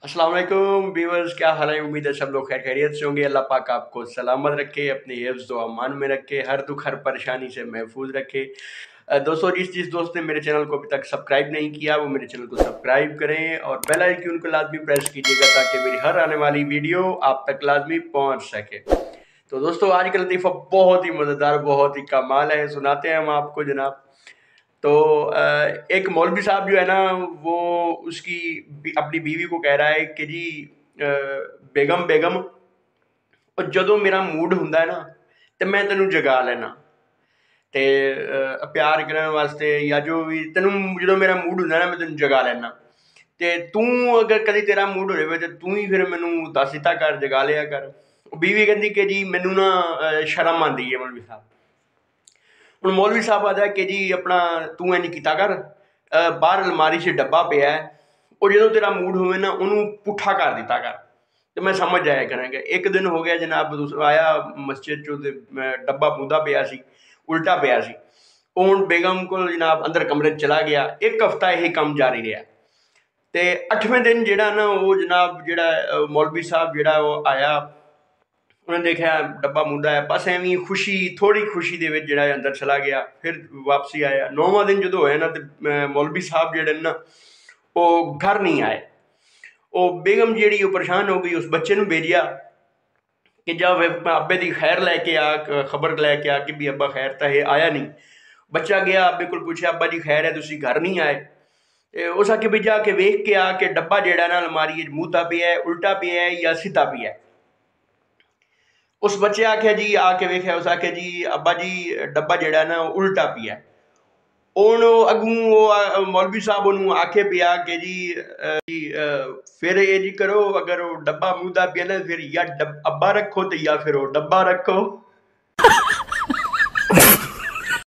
अस्सलाम वालेकुम व्यूअर्स, क्या हाल है। उम्मीद है सब लोग खैर खैरियत से होंगे। अल्लाह पाक आपको सलामत रखे, अपने हिफ्ज़ व अमान में रखे, हर दुख हर परेशानी से महफूज रखे। दोस्तों, जिस दोस्त ने मेरे चैनल को अभी तक सब्सक्राइब नहीं किया वो मेरे चैनल को सब्सक्राइब करें और बेल आइकन को लाजमी प्रेस कीजिएगा ताकि मेरी हर आने वाली वीडियो आप तक लाजमी पहुंच सके। तो दोस्तों, आज का लतीफ़ा बहुत ही मज़ेदार, बहुत ही कमाल है, सुनाते हैं हम आपको जनाब। तो एक मौलवी साहब जो है ना, वो उसकी अपनी बीवी को कह रहा है कि जी बेगम बेगम, और जदों मेरा मूड हुंदा है ना ते मैं तेनू जगा लेना ते प्यार करने वास्ते या जो भी तेनू जो मेरा मूड हुंदा ना मैं तेनू जगा लेना ते तू अगर कभी तेरा मूड हो जाए तो तू ही फिर मैनू दस दिता कर, जगा लिया कर। बीवी कहती कि जी मैनू ना शर्म आती है मौलवी साहब। ਹੁਣ ਮੌਲਵੀ ਸਾਹਿਬ ਆਦਾ ਕਿ ਜੀ ਆਪਣਾ ਤੂੰ ਇੰਝ ਕੀਤਾ ਕਰ, ਬਾਹਰ ਅਲਮਾਰੀ 'ਚ ਡੱਬਾ ਪਿਆ ਹੈ, ਉਹ ਜਦੋਂ ਤੇਰਾ ਮੂਡ ਹੋਵੇ ਨਾ ਉਹਨੂੰ ਪੁੱਠਾ ਕਰ ਦਿੱਤਾ ਕਰ ਤੇ ਮੈਂ ਸਮਝ ਜਾਇਆ ਕਰਾਂਗਾ। ਇੱਕ ਦਿਨ ਹੋ ਗਿਆ ਜਨਾਬ, ਦੂਸਰਾ ਆਇਆ ਮਸਜਿਦ 'ਚੋਂ ਤੇ ਡੱਬਾ ਪੁੰਦਾ ਪਿਆ ਸੀ, ਉਲਟਾ ਪਿਆ ਸੀ। ਉਹ ਹੁਣ ਬੇਗਮ ਕੋਲ ਜਨਾਬ ਅੰਦਰ ਕਮਰੇ 'ਚ ਚਲਾ ਗਿਆ। ਇੱਕ ਹਫ਼ਤਾ ਇਹ ਕੰਮ ਜਾਰੀ ਰਿਹਾ ਤੇ 8ਵੇਂ ਦਿਨ ਜਿਹੜਾ ਨਾ ਉਹ ਜਨਾਬ ਜਿਹੜਾ ਮੌਲਵੀ ਸਾਹਿਬ ਜਿਹੜਾ ਉਹ ਆਇਆ, ਉਹਨੇ ਦੇਖਿਆ ਡੱਬਾ ਮੁੰਦਾ ਹੈ, ਬਸ ਐਵੇਂ ਖੁਸ਼ੀ ਥੋੜੀ ਖੁਸ਼ੀ ਦੇ ਵਿੱਚ ਜਿਹੜਾ ਅੰਦਰ ਚਲਾ ਗਿਆ। ਫਿਰ ਵਾਪਸੀ ਆਇਆ। 9ਵਾਂ ਦਿਨ ਜਦੋਂ ਹੋਇਆ ਨਾ ਤੇ ਮੌਲਵੀ ਸਾਹਿਬ ਜਿਹੜੇ ਨੇ ਨਾ ਉਹ ਘਰ ਨਹੀਂ ਆਏ। ਉਹ ਬੇਗਮ ਜਿਹੜੀ ਉਹ ਪਰੇਸ਼ਾਨ ਹੋ ਗਈ, ਉਸ ਬੱਚੇ ਨੂੰ ਭੇਜਿਆ ਕਿ ਜਾ ਅੱਬੇ ਦੀ ਖੈਰ ਲੈ ਕੇ ਆ, ਖਬਰ ਲੈ ਕੇ ਆ ਕਿ ਵੀ ਅੱਬਾ ਖੈਰ ਤਾਂ ਇਹ ਆਇਆ ਨਹੀਂ। ਬੱਚਾ ਗਿਆ, ਅੱਬੇ ਕੋਲ ਪੁੱਛਿਆ ਅੱਬਾ ਜੀ ਖੈਰ ਹੈ, ਤੁਸੀਂ ਘਰ ਨਹੀਂ ਆਏ। ਤੇ ਉਸ ਆਖੇ ਵੀ ਜਾ ਕੇ ਵੇਖ ਕੇ ਆ ਕਿ ਡੱਬਾ ਜਿਹੜਾ ਨਾ ਅਲਮਾਰੀ 'ਚ ਮੂਧਾ ਪਿਆ ਹੈ, ਉਲਟਾ ਪਿਆ ਹੈ ਜਾਂ ਸਿੱਧਾ ਪਿਆ ਹੈ। उस बच्चे आख्या जी आके वेख्या, उस आख्या जी अब्बा जी डब्बा जेड़ा ना उल्टा पिया। हूँ अगू मौलवी साहब उन्होंने आखे पिया कि जी फिर ये जी करो, अगर वो डब्बा मुँदा पिया ना फिर या अब्बा रखो तो या फिर वो डब्बा रखो।